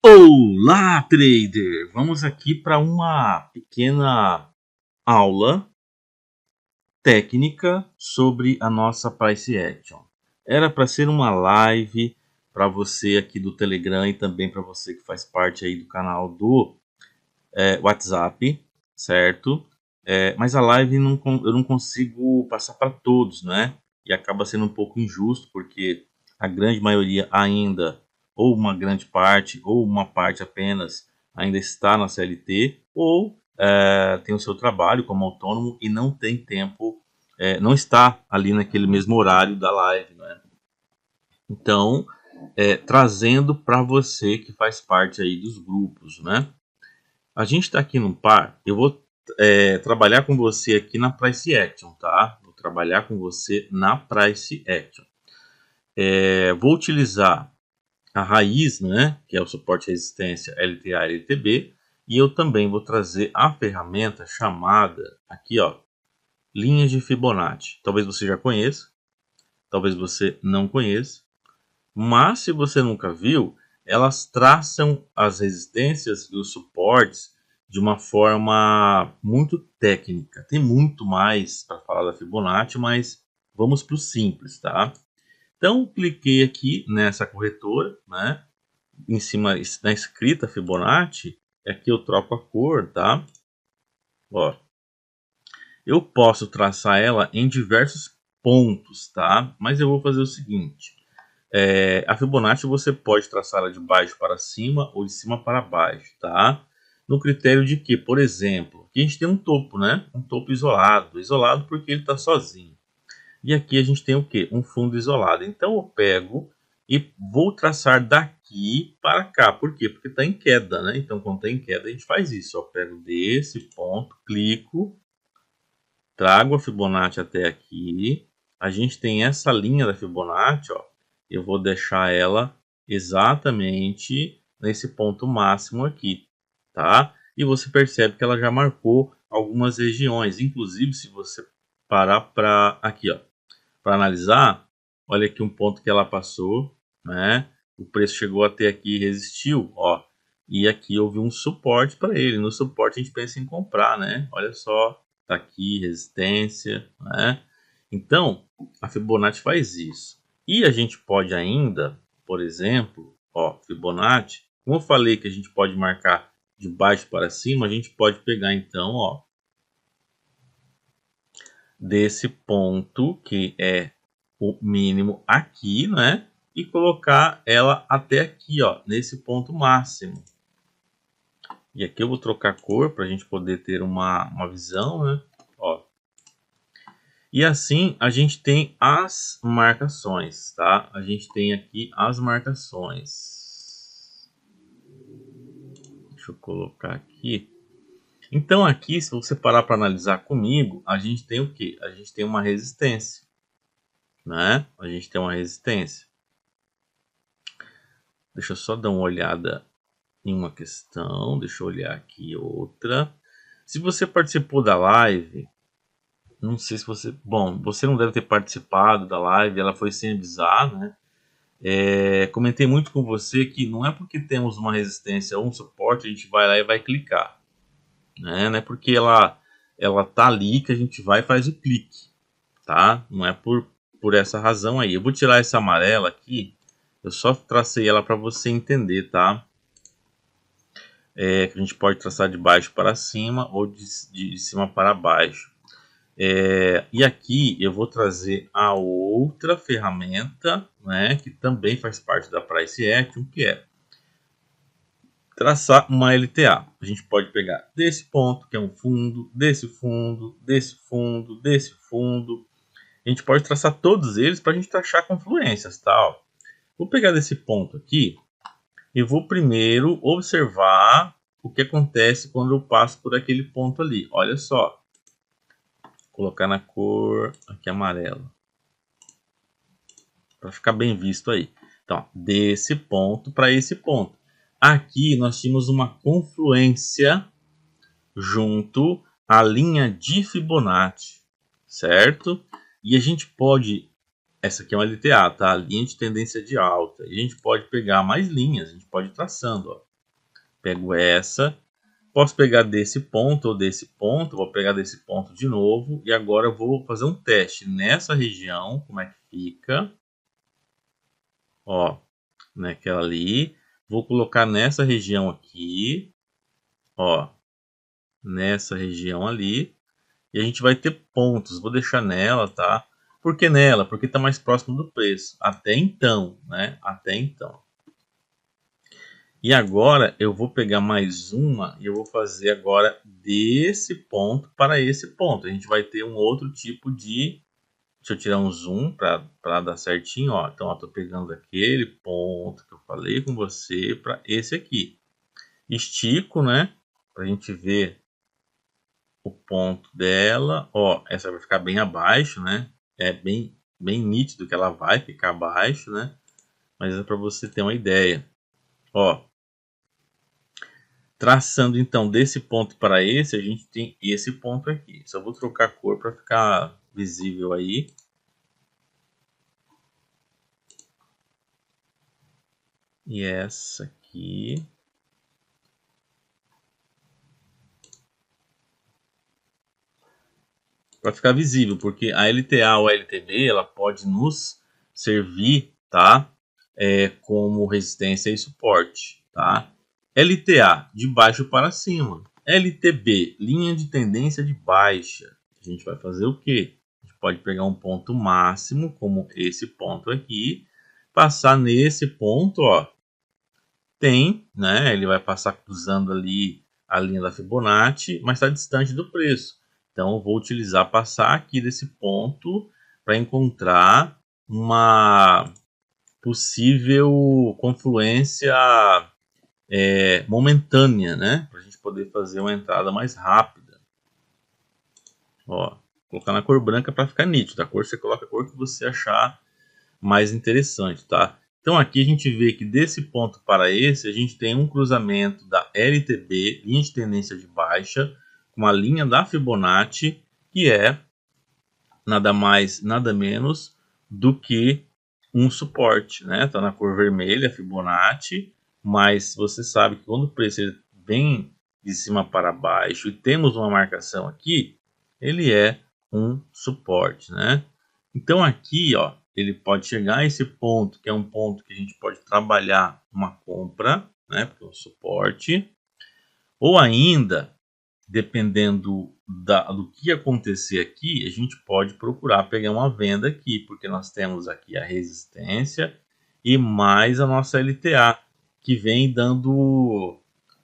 Olá, trader! Vamos aqui para uma pequena aula técnica sobre a nossa Price Action. Era para ser uma live para você aqui do Telegram e também para você que faz parte aí do canal do WhatsApp, certo? Mas a live eu não consigo passar para todos, né? E acaba sendo um pouco injusto porque a grande maioria ainda, ou uma grande parte, ou uma parte apenas, ainda está na CLT, ou tem o seu trabalho como autônomo e não tem tempo, não está ali naquele mesmo horário da live, né? Então, trazendo para você que faz parte aí dos grupos, né? A gente está aqui no par, eu vou trabalhar com você aqui na Price Action, tá? Vou trabalhar com você na Price Action. Vou utilizar a raiz, né, que é o suporte à resistência LTA e LTB, e eu também vou trazer a ferramenta chamada aqui, ó, linhas de Fibonacci. Talvez você já conheça, talvez você não conheça, mas se você nunca viu, elas traçam as resistências e os suportes de uma forma muito técnica. Tem muito mais para falar da Fibonacci, mas vamos para o simples, tá? Então, cliquei aqui nessa corretora, né? Em cima da escrita Fibonacci, aqui eu troco a cor, tá? Ó, eu posso traçar ela em diversos pontos, tá? Mas eu vou fazer o seguinte. A Fibonacci você pode traçá-la de baixo para cima ou de cima para baixo, tá? No critério de que, por exemplo, aqui a gente tem um topo, né? Um topo isolado. Isolado porque ele está sozinho. E aqui a gente tem o que? Um fundo isolado. Então eu pego e vou traçar daqui para cá. Por quê? Porque está em queda, né? Então quando está em queda a gente faz isso. Eu pego desse ponto, clico, trago a Fibonacci até aqui. A gente tem essa linha da Fibonacci, ó. Eu vou deixar ela exatamente nesse ponto máximo aqui, tá? E você percebe que ela já marcou algumas regiões. Inclusive, se você parar para aqui, ó, para analisar, olha aqui um ponto que ela passou, né? O preço chegou até aqui e resistiu, ó. E aqui houve um suporte para ele. No suporte a gente pensa em comprar, né? Olha só, tá aqui resistência, né? Então, a Fibonacci faz isso. E a gente pode ainda, por exemplo, ó, Fibonacci, como eu falei que a gente pode marcar de baixo para cima, a gente pode pegar então, ó, desse ponto que é o mínimo aqui, né? E colocar ela até aqui, ó, nesse ponto máximo. E aqui eu vou trocar a cor para a gente poder ter uma visão, né? Ó. E assim a gente tem as marcações, tá? A gente tem aqui as marcações. Deixa eu colocar aqui. Então aqui, se você parar para analisar comigo, a gente tem o que? A gente tem uma resistência, né? A gente tem uma resistência. Deixa eu só dar uma olhada em uma questão. Deixa eu olhar aqui outra. Se você participou da live, não sei se você... Bom, você não deve ter participado da live, ela foi sem avisar, né? Comentei muito com você que não é porque temos uma resistência ou um suporte, a gente vai lá e vai clicar, né? Não é porque ela tá ali que a gente vai e faz o clique, tá? Não é por essa razão aí. Eu vou tirar essa amarela aqui, eu só tracei ela para você entender, tá? Que a gente pode traçar de baixo para cima ou de cima para baixo. E aqui eu vou trazer a outra ferramenta, né, que também faz parte da Price Action, que é traçar uma LTA. A gente pode pegar desse ponto, que é um fundo, desse fundo, desse fundo, desse fundo. A gente pode traçar todos eles para a gente achar confluências, tá? Ó. Vou pegar desse ponto aqui e vou primeiro observar o que acontece quando eu passo por aquele ponto ali. Olha só. Vou colocar na cor aqui amarela. Para ficar bem visto aí. Então, desse ponto para esse ponto. Aqui nós tínhamos uma confluência junto à linha de Fibonacci, certo? E a gente pode, essa aqui é uma LTA, tá? Linha de tendência de alta. E a gente pode pegar mais linhas, a gente pode ir traçando, ó. Pego essa. Posso pegar desse ponto ou desse ponto. Vou pegar desse ponto de novo. E agora eu vou fazer um teste nessa região. Como é que fica? Ó, naquela ali. Vou colocar nessa região aqui. Ó, nessa região ali. E a gente vai ter pontos. Vou deixar nela, tá? Por que nela? Porque está mais próximo do preço. Até então, né? Até então. E agora eu vou pegar mais uma e eu vou fazer agora desse ponto para esse ponto. A gente vai ter um outro tipo de... Deixa eu tirar um zoom para dar certinho, ó. Então, eu tô pegando aquele ponto que eu falei com você para esse aqui. Estico, né? Para a gente ver o ponto dela. Ó, essa vai ficar bem abaixo, né? É bem nítido que ela vai ficar abaixo, né? Mas é para você ter uma ideia. Ó, traçando então desse ponto para esse, a gente tem esse ponto aqui. Só vou trocar a cor para ficar visível aí. E essa aqui. Para ficar visível, porque a LTA ou a LTB ela pode nos servir, tá? Como resistência e suporte, tá? LTA, de baixo para cima. LTB, linha de tendência de baixa. A gente vai fazer o quê? A gente pode pegar um ponto máximo, como esse ponto aqui, passar nesse ponto, ó. Tem, né? Ele vai passar cruzando ali a linha da Fibonacci, mas está distante do preço. Então, eu vou utilizar passar aqui desse ponto para encontrar uma possível confluência momentânea, né? Para a gente poder fazer uma entrada mais rápida. Ó, colocar na cor branca para ficar nítido. A cor você coloca a cor que você achar mais interessante, tá? Então aqui a gente vê que desse ponto para esse, a gente tem um cruzamento da LTB, linha de tendência de baixa, com a linha da Fibonacci, que é nada mais, nada menos do que um suporte, né? Tá na cor vermelha, Fibonacci, mas você sabe que quando o preço vem de cima para baixo e temos uma marcação aqui, ele é um suporte, né? Então aqui, ó, ele pode chegar a esse ponto, que é um ponto que a gente pode trabalhar uma compra, né, porque é um suporte, ou ainda, dependendo do que acontecer aqui, a gente pode procurar pegar uma venda aqui, porque nós temos aqui a resistência e mais a nossa LTA, que vem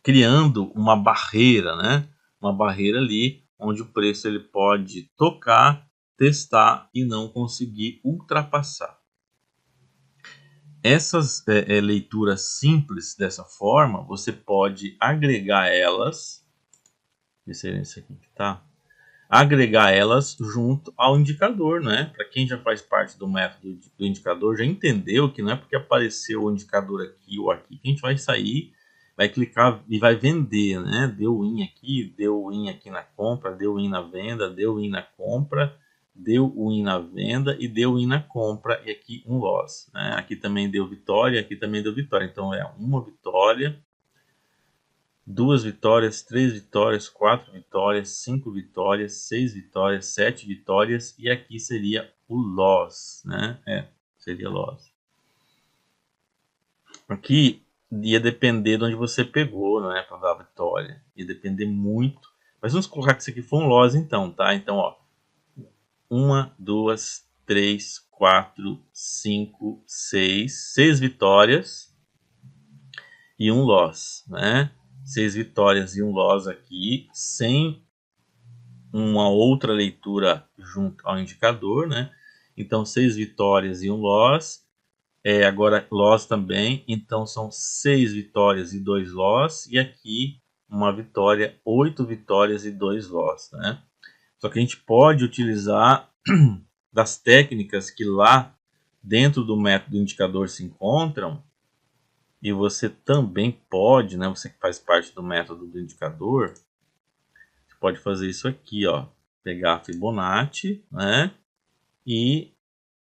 criando uma barreira, né? Uma barreira ali, onde o preço ele pode tocar, testar e não conseguir ultrapassar. Essas leituras simples dessa forma, você pode agregar elas, esse aqui que tá, agregar elas junto ao indicador, né? Para quem já faz parte do método do indicador, já entendeu que não é porque apareceu o indicador aqui ou aqui que a gente vai sair, vai clicar e vai vender, né? Deu win aqui, deu win aqui na compra, deu win na venda, deu win na compra, deu win na venda e deu win na compra e aqui um loss, né? Aqui também deu vitória, aqui também deu vitória. Então é uma vitória, 2 vitórias, 3 vitórias, 4 vitórias, 5 vitórias, 6 vitórias, 7 vitórias e aqui seria o loss, né? Seria loss. Aqui ia depender de onde você pegou, né, para dar a vitória. Ia depender muito. Mas vamos colocar que isso aqui foi um loss então, tá? Então, ó, 1, 2, 3, 4, 5, 6 vitórias e um loss, né? 6 vitórias e um loss aqui, sem uma outra leitura junto ao indicador, né? Então, 6 vitórias e um loss. Agora, loss também. Então, são 6 vitórias e 2 loss. E aqui, uma vitória, 8 vitórias e 2 loss, né? Só que a gente pode utilizar das técnicas que lá dentro do método indicador se encontram. E você também pode, né? Você que faz parte do método do indicador, você pode fazer isso aqui, ó. Pegar a Fibonacci, né? E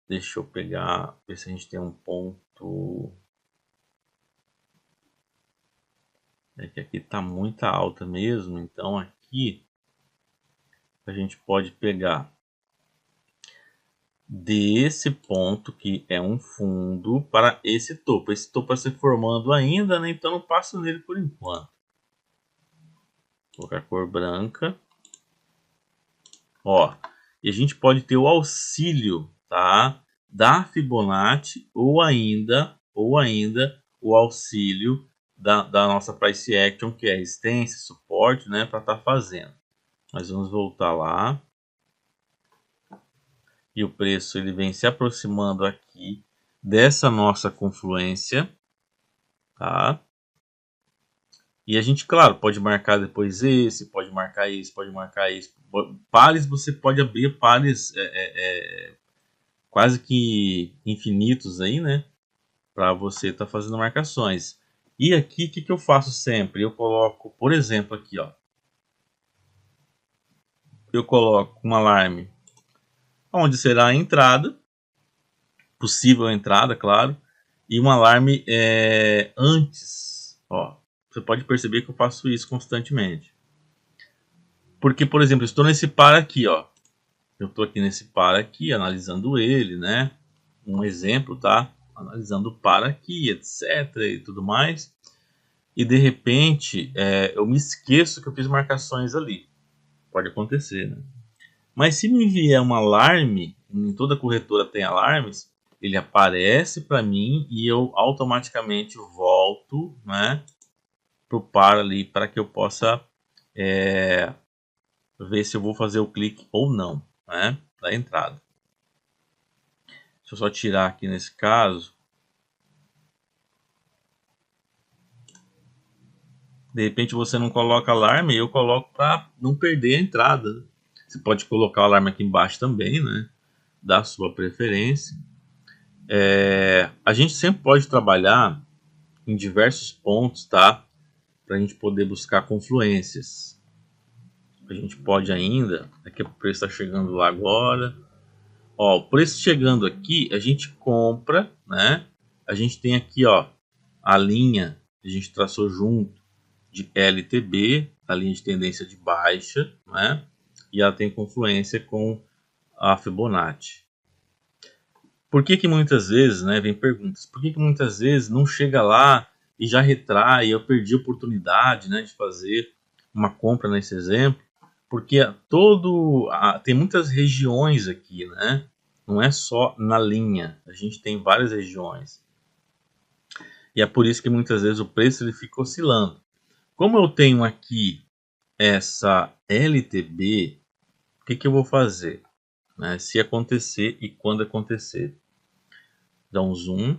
deixa eu pegar, ver se a gente tem um ponto. É que aqui está muito alta mesmo, então aqui a gente pode pegar desse ponto que é um fundo para esse topo. Esse topo está se formando ainda, né? Então não passo nele por enquanto. Vou colocar a cor branca. Ó, e a gente pode ter o auxílio, tá? Da Fibonacci ou ainda o auxílio da nossa price action, que é resistência, suporte, né? Para estar fazendo. Nós vamos voltar lá. E o preço ele vem se aproximando aqui dessa nossa confluência, tá? E a gente, claro, pode marcar depois esse, pode marcar esse, pode marcar esse. Pares, você pode abrir pares quase que infinitos aí, né? Para você estar fazendo marcações. E aqui, o que eu faço sempre? Eu coloco, por exemplo, aqui, ó. Eu coloco um alarme onde será a entrada, possível entrada, claro, e um alarme antes. Ó, você pode perceber que eu faço isso constantemente. Porque, por exemplo, eu estou nesse par aqui, ó. Eu estou aqui nesse par aqui, analisando ele, né? Um exemplo, tá? Analisando o par aqui, etc. e tudo mais. E de repente, eu me esqueço que eu fiz marcações ali. Pode acontecer, né? Mas se me vier um alarme, em toda corretora tem alarmes, ele aparece para mim e eu automaticamente volto, né, pro par ali para que eu possa ver se eu vou fazer o clique ou não, né, da entrada. Deixa eu só tirar aqui nesse caso. De repente você não coloca alarme, eu coloco para não perder a entrada. Você pode colocar o alarme aqui embaixo também, né, da sua preferência. A gente sempre pode trabalhar em diversos pontos, tá? Para a gente poder buscar confluências. A gente pode ainda, aqui o preço está chegando lá agora. Ó, o preço chegando aqui, a gente compra, né? A gente tem aqui, ó, a linha que a gente traçou junto de LTB, a linha de tendência de baixa, né? E ela tem confluência com a Fibonacci. Por que muitas vezes, né, vem perguntas, por que muitas vezes não chega lá e já retrai, eu perdi a oportunidade, né, de fazer uma compra nesse exemplo? Porque tem muitas regiões aqui, né? Não é só na linha, a gente tem várias regiões. E é por isso que muitas vezes o preço ele fica oscilando. Como eu tenho aqui essa LTB, o que eu vou fazer? Né, se acontecer e quando acontecer. Dá um zoom.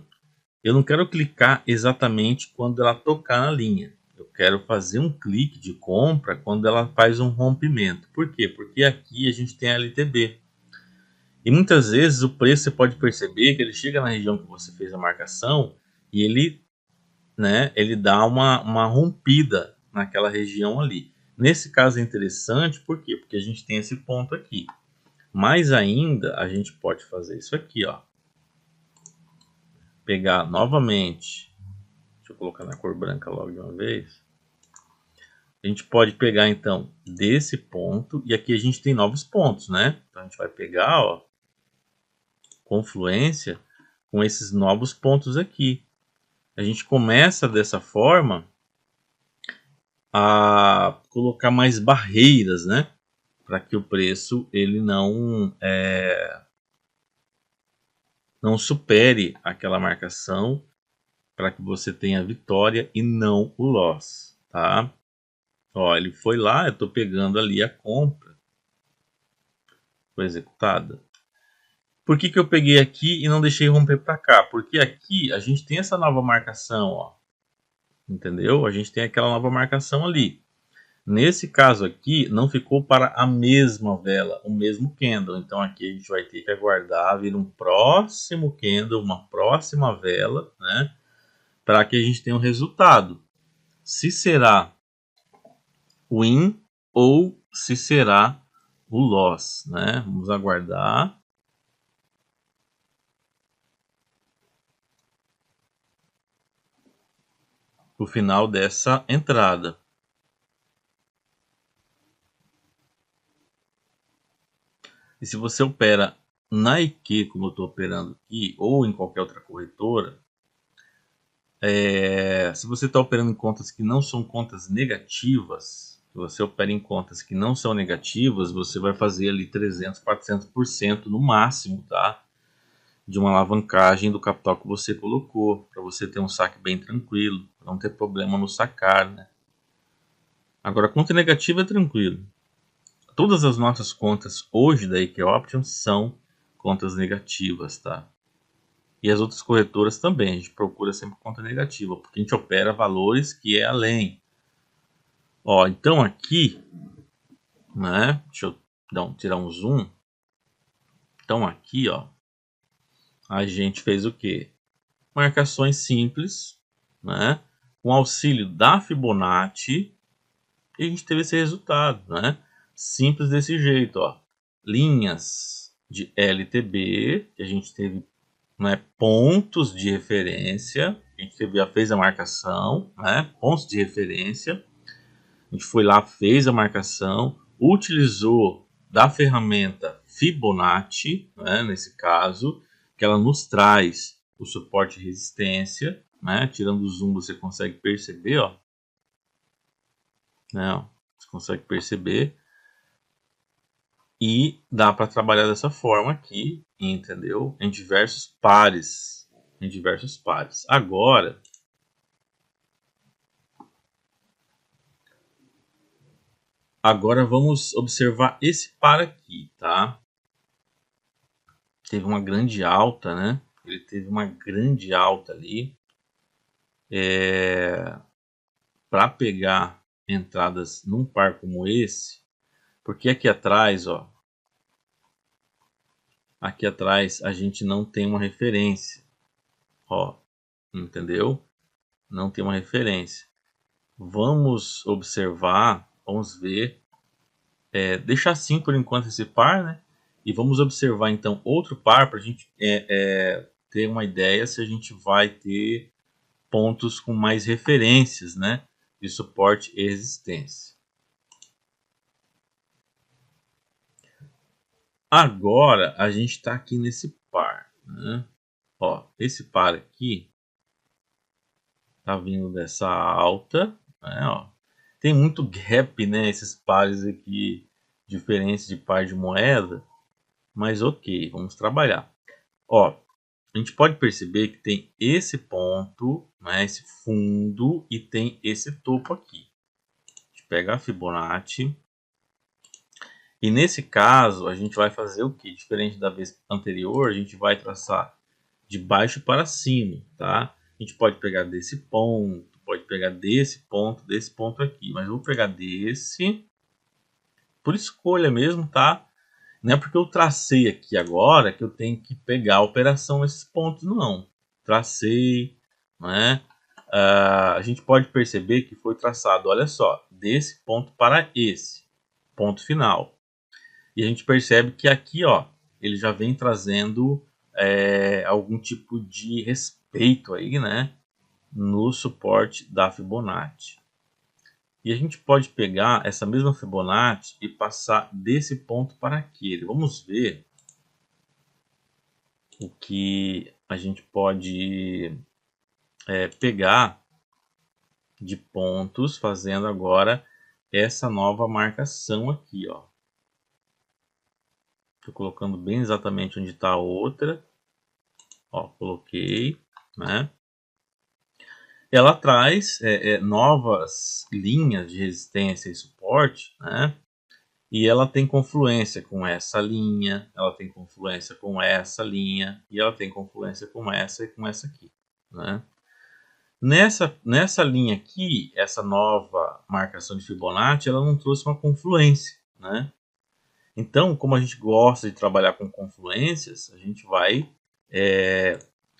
Eu não quero clicar exatamente quando ela tocar na linha. Eu quero fazer um clique de compra quando ela faz um rompimento. Por quê? Porque aqui a gente tem a LTB. E muitas vezes o preço você pode perceber que ele chega na região que você fez a marcação e ele, né, ele dá uma rompida naquela região ali. Nesse caso é interessante, por quê? Porque a gente tem esse ponto aqui. Mais ainda, a gente pode fazer isso aqui, ó. Pegar novamente, deixa eu colocar na cor branca logo de uma vez. A gente pode pegar então desse ponto e aqui a gente tem novos pontos, né? Então a gente vai pegar, ó, confluência com esses novos pontos aqui. A gente começa dessa forma a colocar mais barreiras, né? Para que o preço ele não supere aquela marcação, para que você tenha a vitória e não o loss, tá? Ó, ele foi lá, eu estou pegando ali a compra, foi executada. Por que eu peguei aqui e não deixei romper para cá? Porque aqui a gente tem essa nova marcação, ó, entendeu? A gente tem aquela nova marcação ali. Nesse caso aqui, não ficou para a mesma vela, o mesmo candle. Então aqui a gente vai ter que aguardar vir um próximo candle, uma próxima vela, né? Para que a gente tenha um resultado. Se será win ou se será o loss, né? Vamos aguardar. o final dessa entrada. E se você opera na IQ, como eu estou operando aqui, ou em qualquer outra corretora, se você está operando em contas que não são contas negativas, se você opera em contas que não são negativas, você vai fazer ali 300, 400% no máximo, tá? De uma alavancagem do capital que você colocou, para você ter um saque bem tranquilo, não ter problema no sacar, né? Agora, conta negativa é tranquilo. Todas as nossas contas hoje da IQ Options são contas negativas, tá? E as outras corretoras também, a gente procura sempre conta negativa, porque a gente opera valores que é além. Ó, então aqui, né? Deixa eu tirar um zoom. Então aqui, ó, a gente fez o quê? Marcações simples, né? Com auxílio da Fibonacci, e a gente teve esse resultado, né? Simples desse jeito, ó. Linhas de LTB, que a gente teve, né, pontos de referência, a gente fez a marcação, né, pontos de referência, a gente foi lá, fez a marcação, utilizou da ferramenta Fibonacci, né, nesse caso, que ela nos traz o suporte e resistência, né, tirando o zoom você consegue perceber, ó, né, ó, você consegue perceber, e dá para trabalhar dessa forma aqui, entendeu? Em diversos pares. Agora, vamos observar esse par aqui, tá? Teve uma grande alta, né? Ele teve uma grande alta ali. Para pegar entradas num par como esse, porque aqui atrás, ó, aqui atrás a gente não tem uma referência, ó, entendeu? Não tem uma referência. Vamos observar, vamos ver, deixar assim por enquanto esse par, né? E vamos observar então outro par para a gente ter uma ideia se a gente vai ter pontos com mais referências, né? De suporte e resistência. Agora a gente está aqui nesse par, né? Ó, esse par aqui tá vindo dessa alta, né? Ó, tem muito gap, né? Esses pares aqui diferentes de par de moeda, mas ok, vamos trabalhar. Ó, a gente pode perceber que tem esse ponto, né? Esse fundo e tem esse topo aqui. A gente pega a Fibonacci. E nesse caso, a gente vai fazer o que? Diferente da vez anterior, a gente vai traçar de baixo para cima, tá? A gente pode pegar desse ponto, pode pegar desse ponto aqui. Mas eu vou pegar desse, por escolha mesmo, tá? Não é porque eu tracei aqui agora que eu tenho que pegar a operação nesses pontos, não. Tracei, né? A gente pode perceber que foi traçado, olha só, desse ponto para esse ponto final. E a gente percebe que aqui, ó, ele já vem trazendo algum tipo de respeito aí, né, no suporte da Fibonacci. E a gente pode pegar essa mesma Fibonacci e passar desse ponto para aquele. Vamos ver o que a gente pode pegar de pontos fazendo agora essa nova marcação aqui, ó. Estou colocando bem exatamente onde está a outra. Ó, coloquei, né? Ela traz novas linhas de resistência e suporte, né? E ela tem confluência com essa linha, ela tem confluência com essa linha, e ela tem confluência com essa e com essa aqui, né? Nessa linha aqui, essa nova marcação de Fibonacci, ela não trouxe uma confluência, né? Então, como a gente gosta de trabalhar com confluências, a gente vai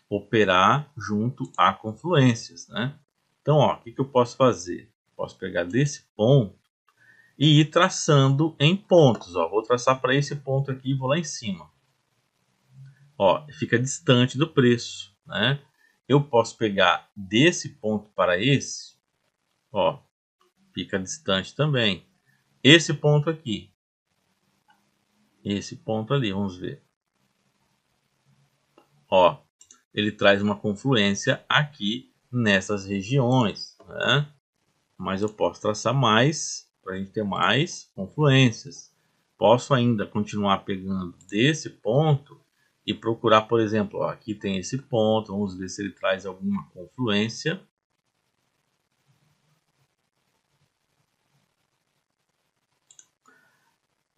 operar junto a confluências, né? Então, ó, o que eu posso fazer? Posso pegar desse ponto e ir traçando em pontos. Ó, vou traçar para esse ponto aqui e vou lá em cima. Ó, fica distante do preço, né? eu posso pegar desse ponto para esse, ó, fica distante também. Esse ponto aqui, esse ponto ali, vamos ver. Ó, ele traz uma confluência aqui nessas regiões, né? Mas eu posso traçar mais para a gente ter mais confluências. Posso ainda continuar pegando desse ponto e procurar, por exemplo, ó, aqui tem esse ponto, vamos ver se ele traz alguma confluência.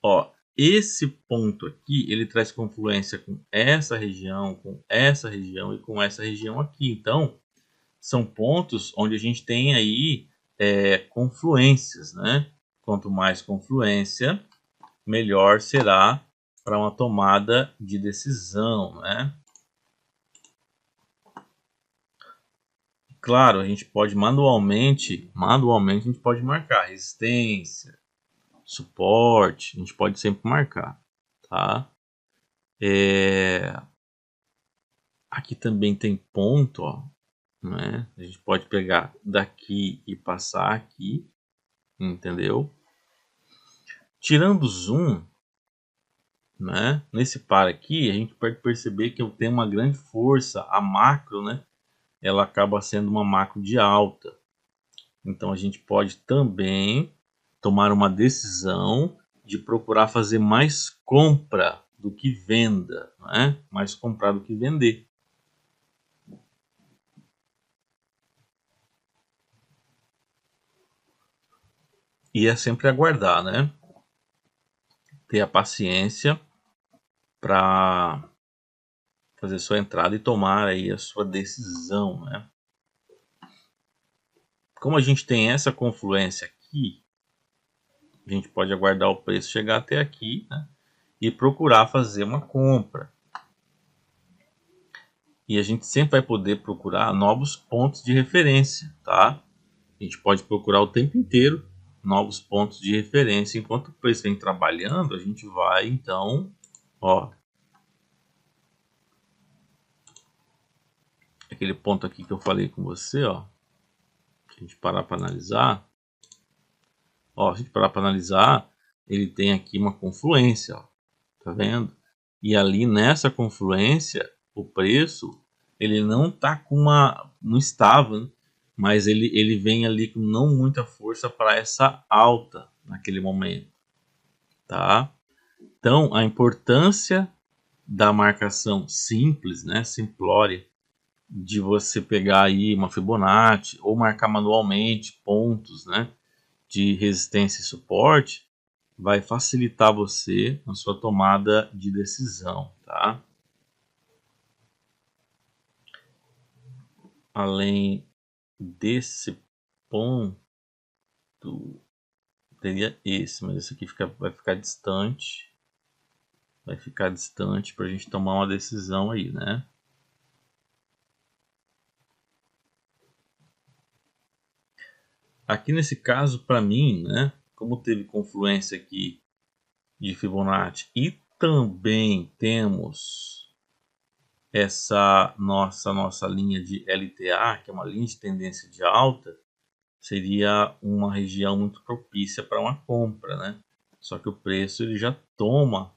Ó, esse ponto aqui, ele traz confluência com essa região e com essa região aqui. Então, são pontos onde a gente tem aí confluências, né? Quanto mais confluência, melhor será para uma tomada de decisão, né? Claro, a gente pode manualmente a gente pode marcar resistência, suporte, a gente pode sempre marcar, tá? Aqui também tem ponto, ó, né? A gente pode pegar daqui e passar aqui, entendeu? Tirando o zoom, né? Nesse par aqui, a gente pode perceber que eu tenho uma grande força, a macro, né? Ela acaba sendo uma macro de alta. Então a gente pode também tomar uma decisão de procurar fazer mais compra do que venda, né? Mais comprar do que vender. E é sempre aguardar, né? Ter a paciência para fazer sua entrada e tomar aí a sua decisão, né? Como a gente tem essa confluência aqui, a gente pode aguardar o preço chegar até aqui, né? E procurar fazer uma compra. E a gente sempre vai poder procurar novos pontos de referência, tá? A gente pode procurar o tempo inteiro novos pontos de referência. Enquanto o preço vem trabalhando, a gente vai, então, ó, aquele ponto aqui que eu falei com você, ó, se a gente parar para analisar, ó, se a gente parar para analisar, ele tem aqui uma confluência, ó, tá vendo? E ali nessa confluência, o preço, ele não tá com não estava, né? Mas ele vem ali com não muita força para essa alta naquele momento, tá? Então, a importância da marcação simples, né, simplória, de você pegar aí uma Fibonacci ou marcar manualmente pontos, né, de resistência e suporte, vai facilitar você na sua tomada de decisão, tá? Além desse ponto, teria esse, mas esse aqui vai ficar distante. Vai ficar distante para a gente tomar uma decisão aí, né? Aqui nesse caso, para mim, né? Como teve confluência aqui de Fibonacci e também temos essa nossa linha de LTA, que é uma linha de tendência de alta, seria uma região muito propícia para uma compra, né? Só que o preço ele já toma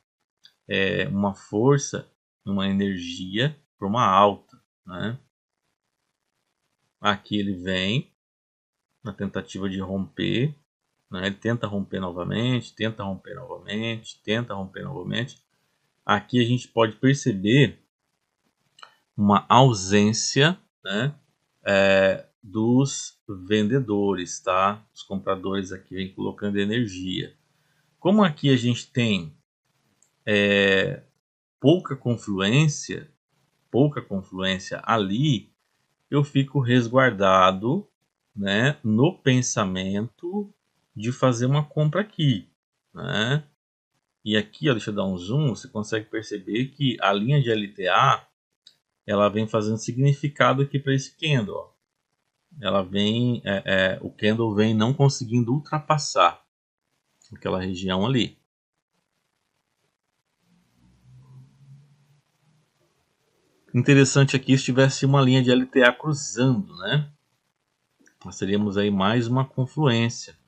uma força, uma energia para uma alta, né? Aqui ele vem na tentativa de romper, né? Ele tenta romper novamente, tenta romper novamente, tenta romper novamente. Aqui a gente pode perceber uma ausência, né, dos vendedores, tá? Os compradores aqui vêm colocando energia. Como aqui a gente tem pouca confluência ali, eu fico resguardado, né, no pensamento de fazer uma compra aqui, né? E aqui, ó, deixa eu dar um zoom, você consegue perceber que a linha de LTA ela vem fazendo significado aqui para esse candle, ó. Ela vem, o candle vem não conseguindo ultrapassar aquela região ali. Interessante aqui se tivesse uma linha de LTA cruzando, né? Nós teríamos aí mais uma confluência.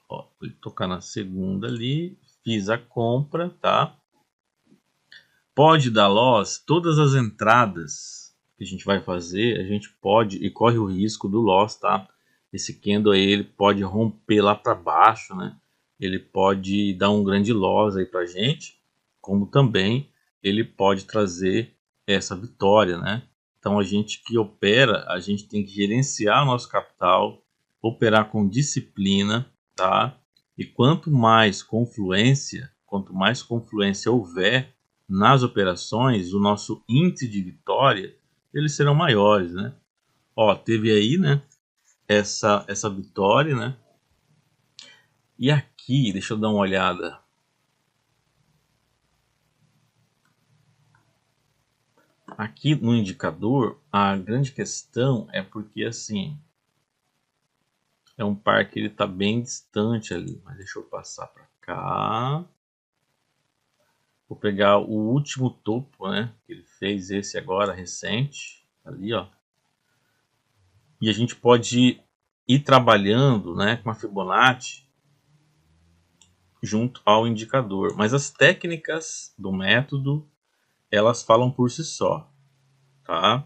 Ó, vou tocar na segunda ali, fiz a compra, tá? Pode dar loss, todas as entradas que a gente vai fazer, a gente pode e corre o risco do loss, tá? Esse candle aí, ele pode romper lá para baixo, né? Ele pode dar um grande loss aí pra gente, como também ele pode trazer essa vitória, né? Então a gente que opera, a gente tem que gerenciar nosso capital, operar com disciplina, tá? E quanto mais confluência houver nas operações, o nosso índice de vitória, eles serão maiores, né? Ó, teve aí, né, essa vitória, né? E aqui, deixa eu dar uma olhada. Aqui no indicador, a grande questão é porque, assim, é um par que ele está bem distante ali. Mas deixa eu passar para cá. Vou pegar o último topo, né? Que ele fez esse agora, recente. Ali, ó. E a gente pode ir trabalhando, né, com a Fibonacci junto ao indicador. Mas as técnicas do método, elas falam por si só, tá?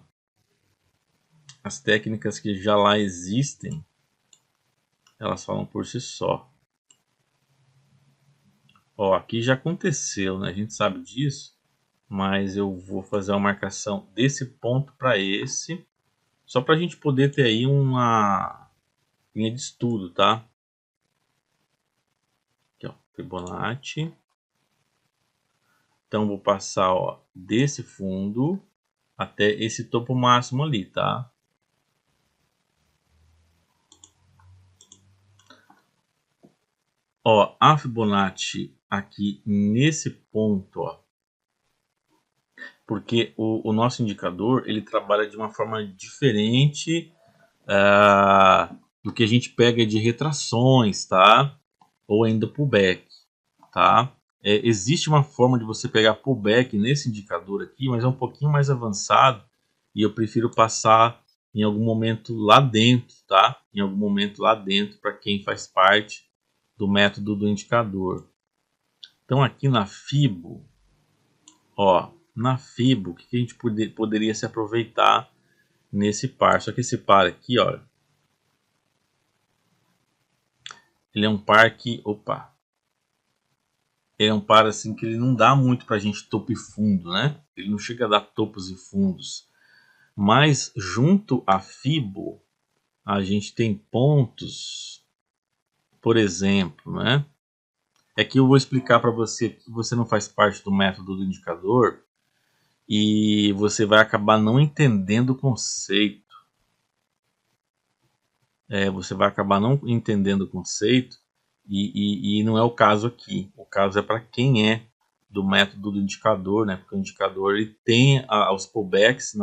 As técnicas que já lá existem, elas falam por si só. Ó, aqui já aconteceu, né? A gente sabe disso, mas eu vou fazer uma marcação desse ponto para esse, só para a gente poder ter aí uma linha de estudo, tá? Aqui, ó, Fibonacci. Então vou passar, ó, desse fundo até esse topo máximo ali, tá? Ó, a Fibonacci aqui nesse ponto, ó, porque o nosso indicador ele trabalha de uma forma diferente do que a gente pega de retrações, tá? Ou ainda pullback, tá? Existe uma forma de você pegar pullback nesse indicador aqui, mas é um pouquinho mais avançado e eu prefiro passar em algum momento lá dentro, tá? Em algum momento lá dentro para quem faz parte do método do indicador. Então aqui na Fibo, ó, na Fibo, o que a gente poderia se aproveitar nesse par? Só que esse par aqui, ó, ele é um par que, opa, ele é um par assim que ele não dá muito pra gente topo e fundo, né? Ele não chega a dar topos e fundos. Mas junto a Fibo, a gente tem pontos, por exemplo, né? É que eu vou explicar para você que você não faz parte do método do indicador e você vai acabar não entendendo o conceito. Você vai acabar não entendendo o conceito e não é o caso aqui. O caso é para quem é do método do indicador, né? Porque o indicador ele tem os pullbacks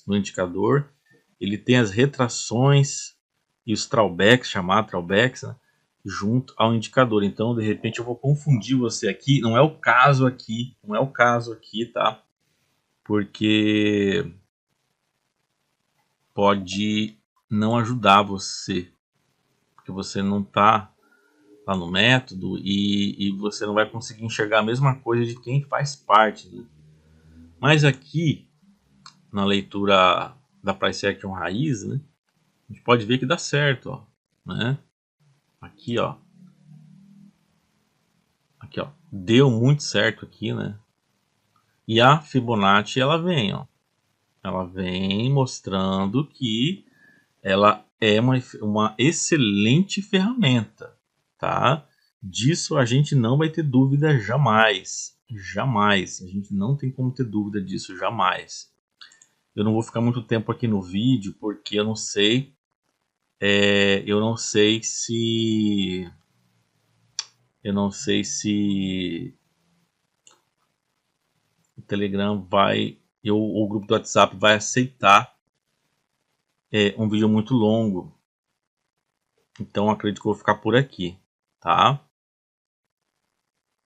no indicador, ele tem as retrações e os throwbacks, chamar throwbacks, né? Junto ao indicador. Então, de repente, eu vou confundir você aqui. Não é o caso aqui, não é o caso aqui, tá? Porque pode não ajudar você, porque você não está lá no método e você não vai conseguir enxergar a mesma coisa de quem faz parte, né? Mas aqui, na leitura da Price Action raiz, né, a gente pode ver que dá certo, ó, né? Aqui, ó. Aqui, ó. Deu muito certo aqui, né? E a Fibonacci, ela vem, ó. Ela vem mostrando que ela é uma excelente ferramenta, tá? Disso a gente não vai ter dúvida jamais. Jamais. A gente não tem como ter dúvida disso, jamais. Eu não vou ficar muito tempo aqui no vídeo, porque eu não sei. Eu não sei se. Eu não sei se o Telegram vai. O grupo do WhatsApp vai aceitar um vídeo muito longo. Então acredito que eu vou ficar por aqui, tá?